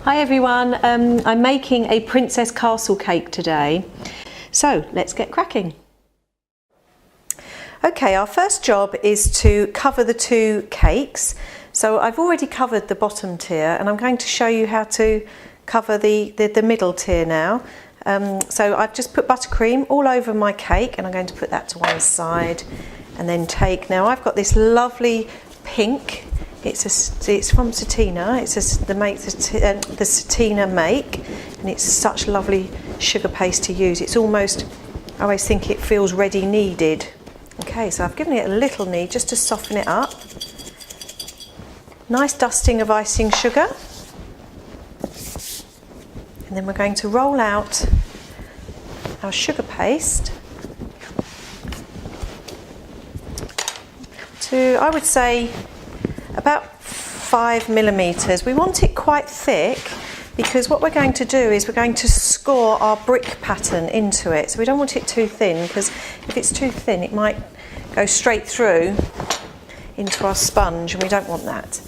Hi everyone, I'm making a princess castle cake today, so let's get cracking. Okay, our first job is to cover the two cakes. So I've already covered the bottom tier and I'm going to show you how to cover the middle tier now. So I've just put buttercream all over my cake and I'm going to put that to one side and then now I've got this lovely pink. It's from Satina. It's the Satina make, and it's such lovely sugar paste to use. It's almost, I always think it feels ready kneaded. Okay, so I've given it a little knead just to soften it up. Nice dusting of icing sugar, and then we're going to roll out our sugar paste to, I would say, about 5 millimeters. We want it quite thick because what we're going to do is we're going to score our brick pattern into it. So we don't want it too thin, because if it's too thin it might go straight through into our sponge and we don't want that.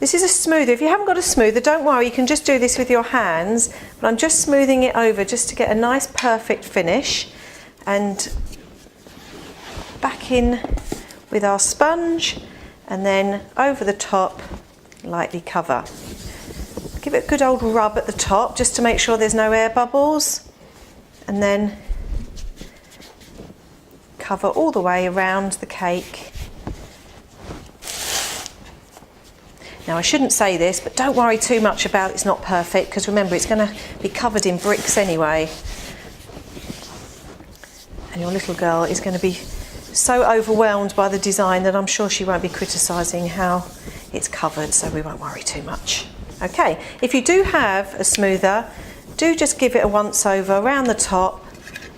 This is a smoother. If you haven't got a smoother, don't worry, you can just do this with your hands, but I'm just smoothing it over just to get a nice perfect finish, and back in with our sponge. And then over the top, lightly cover. Give it a good old rub at the top just to make sure there's no air bubbles. And then cover all the way around the cake. Now I shouldn't say this, but don't worry too much about it's not perfect, because remember it's going to be covered in bricks anyway. And your little girl is going to be so overwhelmed by the design that I'm sure she won't be criticising how it's covered, so we won't worry too much. Okay, if you do have a smoother, do just give it a once over around the top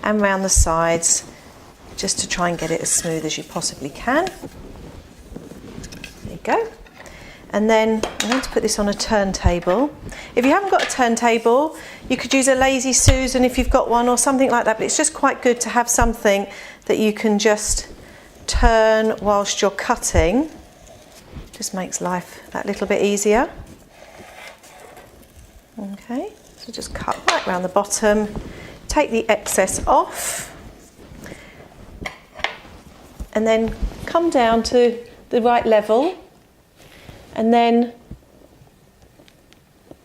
and round the sides, just to try and get it as smooth as you possibly can. There you go. And then I'm going to put this on a turntable. If you haven't got a turntable, you could use a Lazy Susan if you've got one, or something like that, but it's just quite good to have something that you can just turn whilst you're cutting. Just makes life that little bit easier. Okay, so just cut right around the bottom, take the excess off, and then come down to the right level, and then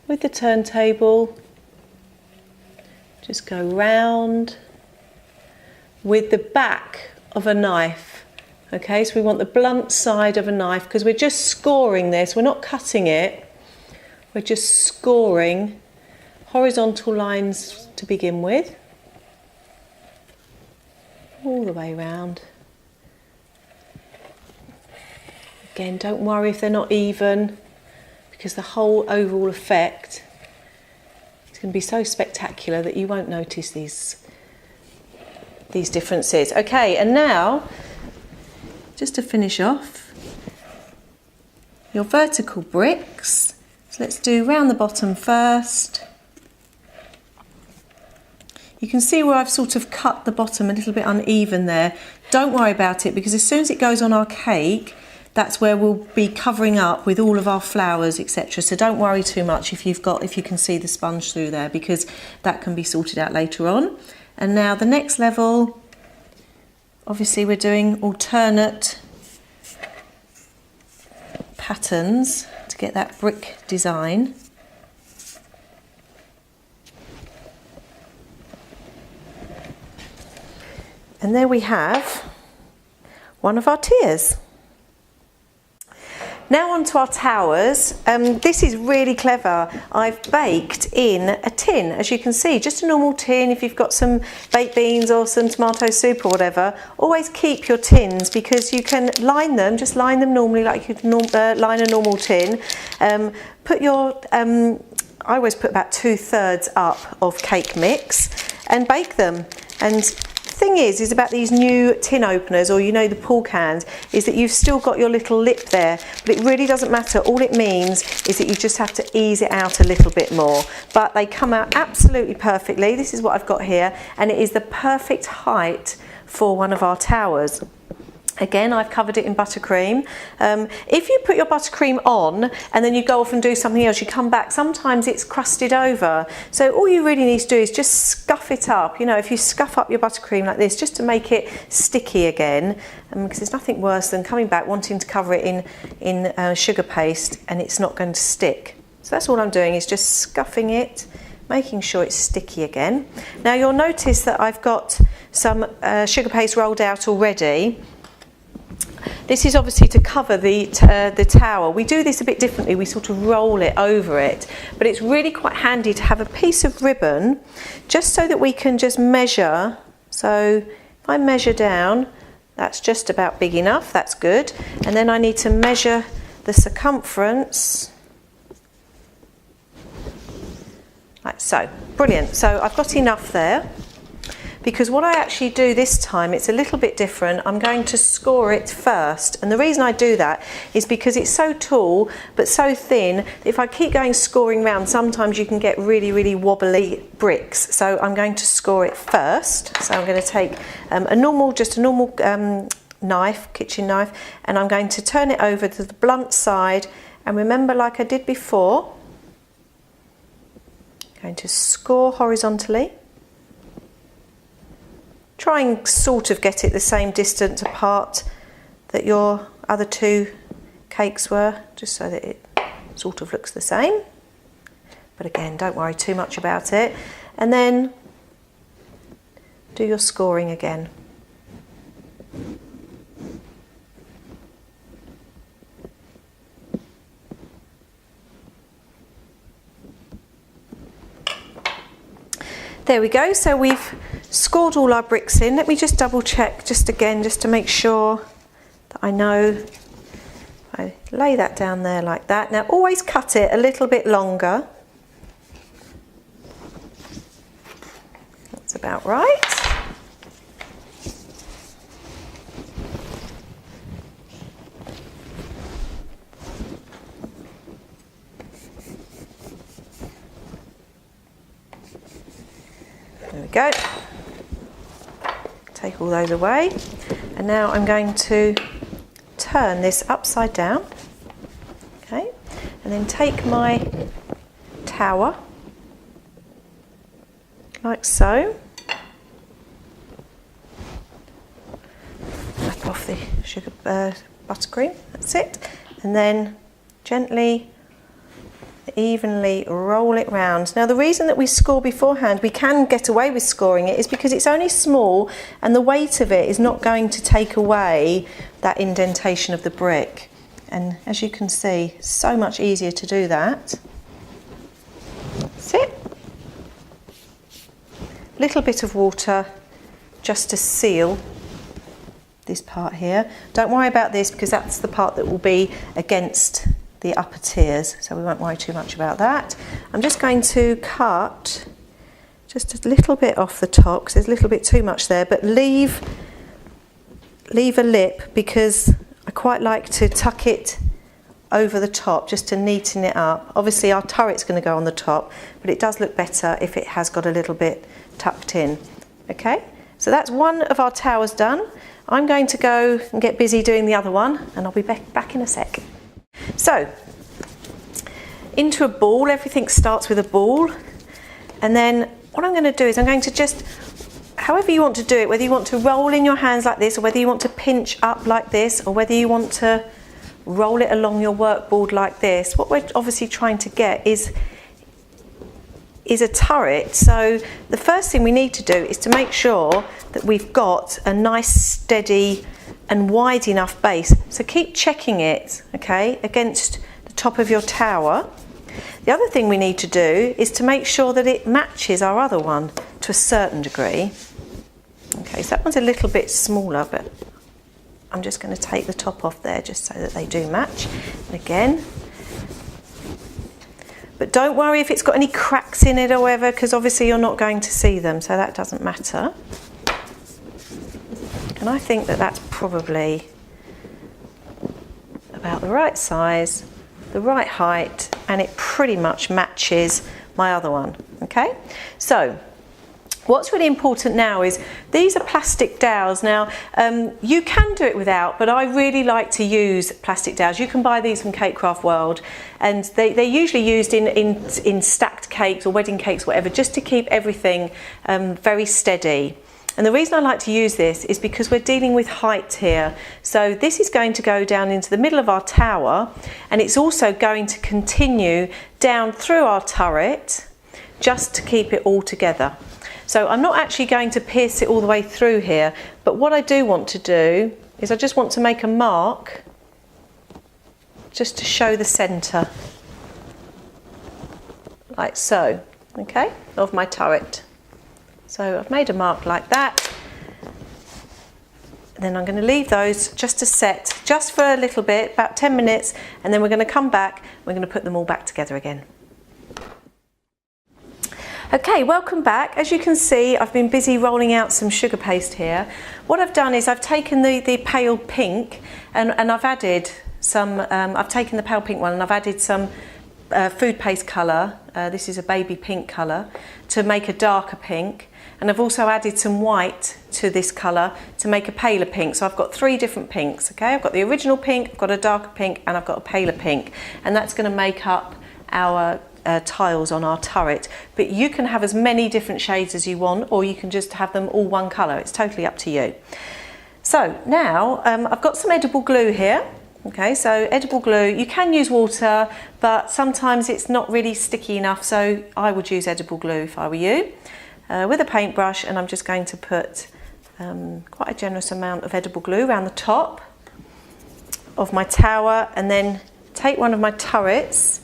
with the turntable just go round with the back of a knife. Okay, so we want the blunt side of a knife, because we're just scoring this, we're not cutting it, we're just scoring horizontal lines to begin with, all the way round. Again, don't worry if they're not even, because the whole overall effect is going to be so spectacular that you won't notice these differences. Okay, and now, just to finish off, your vertical bricks. So let's do round the bottom first. You can see where I've sort of cut the bottom a little bit uneven there. Don't worry about it, because as soon as it goes on our cake, that's where we'll be covering up with all of our flowers, etc. So don't worry too much if you can see the sponge through there, because that can be sorted out later on. And now the next level, obviously we're doing alternate patterns to get that brick design. And there we have one of our tiers. Now on to our towers. This is really clever. I've baked in a tin, as you can see, just a normal tin. If you've got some baked beans or some tomato soup or whatever, always keep your tins, because you can line them, just line them normally like you'd line a normal tin. Put your, I always put about 2/3 up of cake mix and bake them. And thing is about these new tin openers, or the pool cans, is that you've still got your little lip there, but it really doesn't matter. All it means is that you just have to ease it out a little bit more, but they come out absolutely perfectly. This is what I've got here, and it is the perfect height for one of our towers. Again, I've covered it in buttercream. If you put your buttercream on and then you go off and do something else, you come back, sometimes it's crusted over. So all you really need to do is just scuff it up. You know, if you scuff up your buttercream like this, just to make it sticky again, because there's nothing worse than coming back wanting to cover it in sugar paste and it's not going to stick. So that's all I'm doing, is just scuffing it, making sure it's sticky again. Now you'll notice that I've got some sugar paste rolled out already. This is obviously to cover the tower. We do this a bit differently, we sort of roll it over it, but it's really quite handy to have a piece of ribbon just so that we can just measure. So if I measure down, that's just about big enough, that's good. And then I need to measure the circumference, like so. Brilliant, so I've got enough there. Because what I actually do this time, it's a little bit different. I'm going to score it first. And the reason I do that is because it's so tall, but so thin, that if I keep going scoring round, sometimes you can get really, really wobbly bricks. So I'm going to score it first. So I'm going to take a normal knife, kitchen knife, and I'm going to turn it over to the blunt side. And remember, like I did before, I'm going to score horizontally. Try and sort of get it the same distance apart that your other two cakes were, just so that it sort of looks the same. But again, don't worry too much about it. And then do your scoring again. There we go, so we've scored all our bricks in. Let me just double check just again, just to make sure that I know. I lay that down there like that. Now always cut it a little bit longer. That's about right. There we go. Take all those away. And now I'm going to turn this upside down. Okay. And then take my tower, like so. Wipe off the sugar buttercream. That's it. And then gently, evenly roll it round. Now the reason that we score beforehand, we can get away with scoring it, is because it's only small and the weight of it is not going to take away that indentation of the brick. And as you can see, so much easier to do that. That's it. Little bit of water just to seal this part here. Don't worry about this because that's the part that will be against the upper tiers, so we won't worry too much about that. I'm just going to cut just a little bit off the top because there's a little bit too much there, but leave a lip because I quite like to tuck it over the top just to neaten it up. Obviously our turret's going to go on the top, but it does look better if it has got a little bit tucked in. Okay, so that's one of our towers done. I'm going to go and get busy doing the other one, and I'll be back in a sec. So, into a ball, everything starts with a ball, and then what I'm going to do is I'm going to just, however you want to do it, whether you want to roll in your hands like this, or whether you want to pinch up like this, or whether you want to roll it along your workboard like this, what we're obviously trying to get is a turret. So the first thing we need to do is to make sure that we've got a nice steady and wide enough base. So keep checking it, okay, against the top of your tower. The other thing we need to do is to make sure that it matches our other one to a certain degree. Okay, so that one's a little bit smaller, but I'm just going to take the top off there just so that they do match. And again, but don't worry if it's got any cracks in it or whatever, because obviously you're not going to see them, so that doesn't matter. And I think that that's probably about the right size, the right height, and it pretty much matches my other one. Okay, so What's really important now is these are plastic dowels. Now you can do it without, but I really like to use plastic dowels. You can buy these from Cake Craft World, and they're usually used in stacked cakes or wedding cakes, whatever, just to keep everything very steady. And the reason I like to use this is because we're dealing with height here. So this is going to go down into the middle of our tower, and it's also going to continue down through our turret just to keep it all together. So I'm not actually going to pierce it all the way through here, but what I do want to do is I just want to make a mark just to show the centre, like so, okay, of my turret. So I've made a mark like that, and then I'm going to leave those just to set, just for a little bit, about 10 minutes, and then we're going to come back, we're going to put them all back together again. Okay, welcome back. As you can see, I've been busy rolling out some sugar paste here. What I've done is I've taken the pale pink and I've added some, I've taken the pale pink one and I've added some food paste colour. This is a baby pink colour to make a darker pink. And I've also added some white to this colour to make a paler pink. So I've got 3 different pinks, okay? I've got the original pink, I've got a darker pink, and I've got a paler pink. And that's going to make up our tiles on our turret. But you can have as many different shades as you want, or you can just have them all one colour. It's totally up to you. So now I've got some edible glue here. Okay, so edible glue, you can use water, but sometimes it's not really sticky enough, so I would use edible glue if I were you. With a paintbrush, and I'm just going to put quite a generous amount of edible glue around the top of my tower, and then take one of my turrets.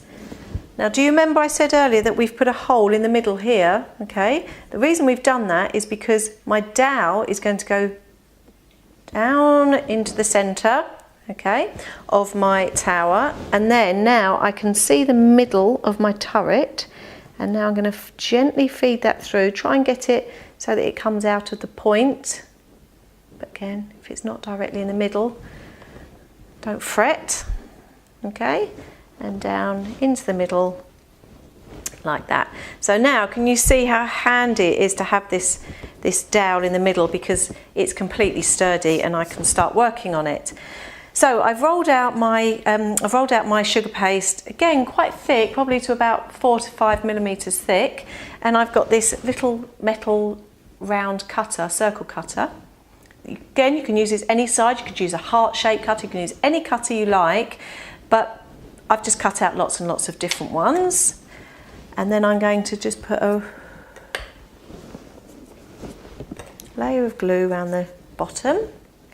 Now, do you remember I said earlier that we've put a hole in the middle here? Okay, the reason we've done that is because my dowel is going to go down into the centre, okay, of my tower, and then now I can see the middle of my turret. And now I'm going to gently feed that through, try and get it so that it comes out of the point. But again, if it's not directly in the middle, don't fret, okay? And down into the middle, like that. So now, can you see how handy it is to have this dowel in the middle, because it's completely sturdy and I can start working on it. So I've rolled out my sugar paste, again quite thick, probably to about 4 to 5 millimeters thick, and I've got this little metal round cutter, circle cutter. Again, you can use this any side. You could use a heart-shaped cutter, you can use any cutter you like, but I've just cut out lots and lots of different ones. And then I'm going to just put a layer of glue around the bottom.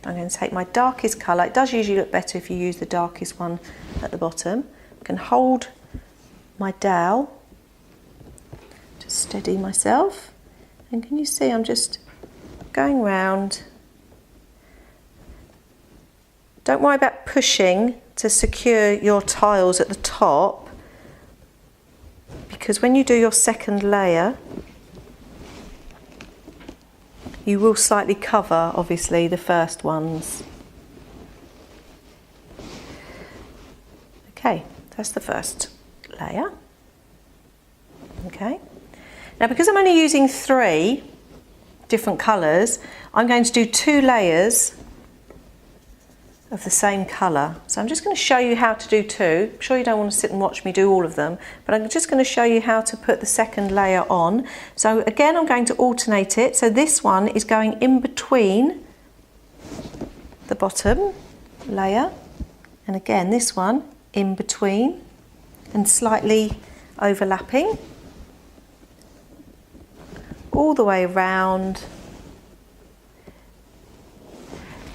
I'm going to take my darkest colour. It does usually look better if you use the darkest one at the bottom. I can hold my dowel to steady myself. And can you see I'm just going round. Don't worry about pushing to secure your tiles at the top, because when you do your second layer, you will slightly cover, obviously, the first ones. Okay, that's the first layer. Okay. Now, because I'm only using 3 different colours, I'm going to do 2 layers of the same colour. So I'm just going to show you how to do 2. I'm sure you don't want to sit and watch me do all of them, but I'm just going to show you how to put the second layer on. So again, I'm going to alternate it. So this one is going in between the bottom layer, and again this one in between and slightly overlapping all the way around,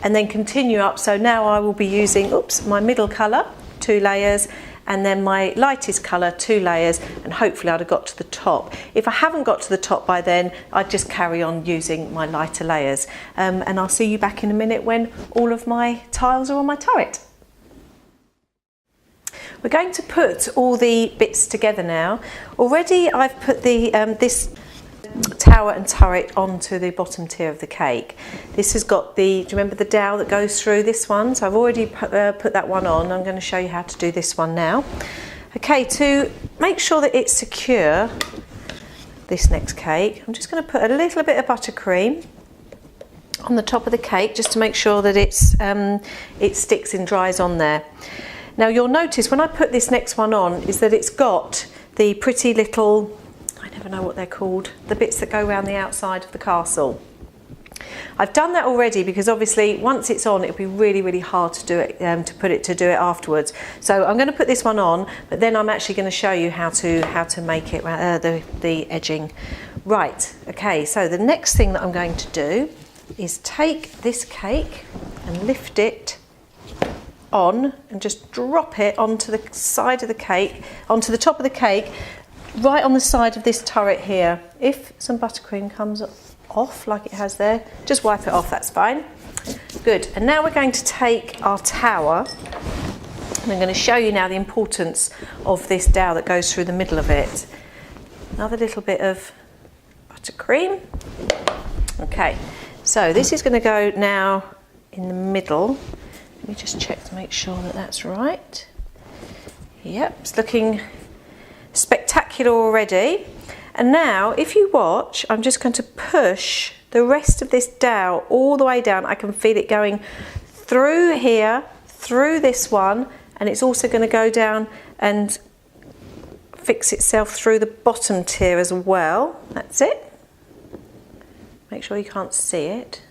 and then continue up. So now I will be using, my middle colour, 2 layers, and then my lightest colour, 2 layers, and hopefully I'd have got to the top. If I haven't got to the top by then, I'd just carry on using my lighter layers. And I'll see you back in a minute when all of my tiles are on my turret. We're going to put all the bits together now. Already I've put the this tower and turret onto the bottom tier of the cake. This has got the, do you remember the dowel that goes through this one? So I've already put that one on. I'm going to show you how to do this one now. Okay, to make sure that it's secure, this next cake, I'm just going to put a little bit of buttercream on the top of the cake just to make sure that it sticks and dries on there. Now you'll notice when I put this next one on is that it's got the pretty little, I never know what they're called, the bits that go around the outside of the castle. I've done that already because obviously once it's on it'll be really hard to do it, to do it afterwards. So I'm going to put this one on, but then I'm actually going to show you how to make it the edging. Right, okay, so the next thing that I'm going to do is take this cake and lift it on and just drop it onto the side of the cake, onto the top of the cake, right on the side of this turret here. If some buttercream comes off like it has there, just wipe it off, that's fine. Good, and now we're going to take our tower and I'm going to show you now the importance of this dowel that goes through the middle of it. Another little bit of buttercream. Okay, so this is going to go now in the middle. Let me just check to make sure that that's right. Yep, it's looking spectacular already. And now, if you watch, I'm just going to push the rest of this dowel all the way down. I can feel it going through here, through this one, and it's also going to go down and fix itself through the bottom tier as well. That's it. Make sure you can't see it.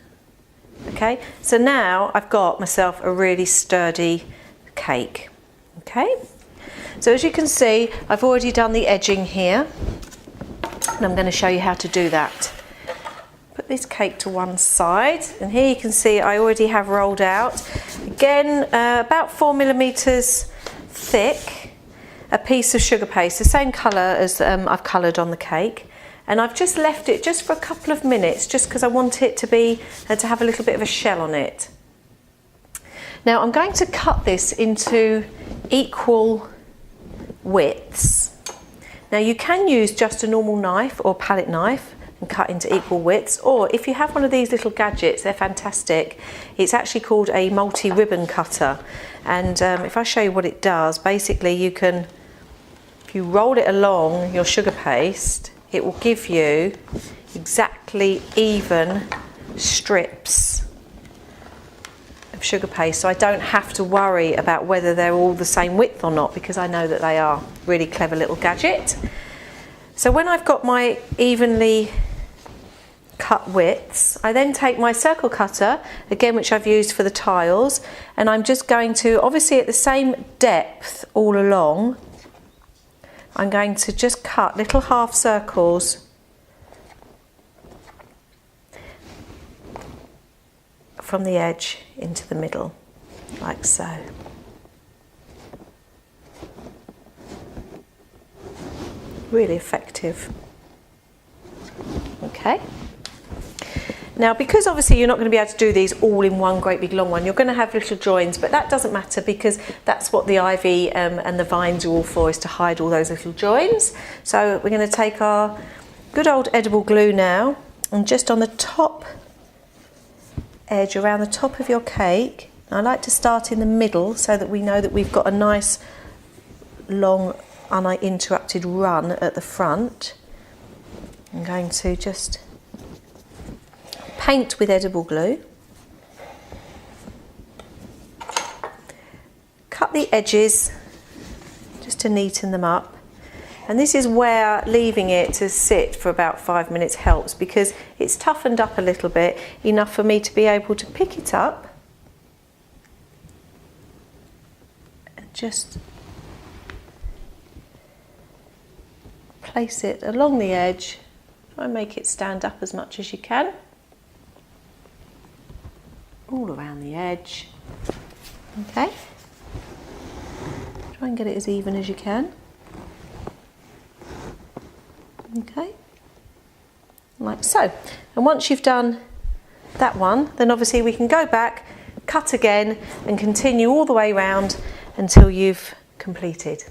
Okay, so now I've got myself a really sturdy cake. Okay, so as you can see, I've already done the edging here, and I'm going to show you how to do that. Put this cake to one side, and here you can see I already have rolled out, again, about 4 millimeters thick, a piece of sugar paste, the same colour as I've coloured on the cake. And I've just left it just for a couple of minutes, just because I want it to be to have a little bit of a shell on it. Now I'm going to cut this into equal widths. Now you can use just a normal knife or palette knife and cut into equal widths, or if you have one of these little gadgets, they're fantastic. It's actually called a multi-ribbon cutter, and if I show you what it does, basically you can, if you roll it along your sugar paste, it will give you exactly even strips of sugar paste, so I don't have to worry about whether they're all the same width or not, because I know that they are. Really clever little gadget. So when I've got my evenly cut widths, I then take my circle cutter, again which I've used for the tiles, and I'm just going to, obviously at the same depth all along, I'm going to just cut little half circles from the edge into the middle, like so. Really effective. Okay. Now, because obviously you're not going to be able to do these all in one great big long one, you're going to have little joins, but that doesn't matter because that's what the ivy and the vines are all for, is to hide all those little joins. So we're going to take our good old edible glue now, and just on the top edge, around the top of your cake, I like to start in the middle so that we know that we've got a nice long uninterrupted run at the front. I'm going to just paint with edible glue, cut the edges just to neaten them up, and this is where leaving it to sit for about 5 minutes helps, because it's toughened up a little bit, enough for me to be able to pick it up and just place it along the edge. Try and make it stand up as much as you can, all around the edge. Okay, try and get it as even as you can. Okay, like so. And once you've done that one, then obviously we can go back, cut again, and continue all the way round until you've completed.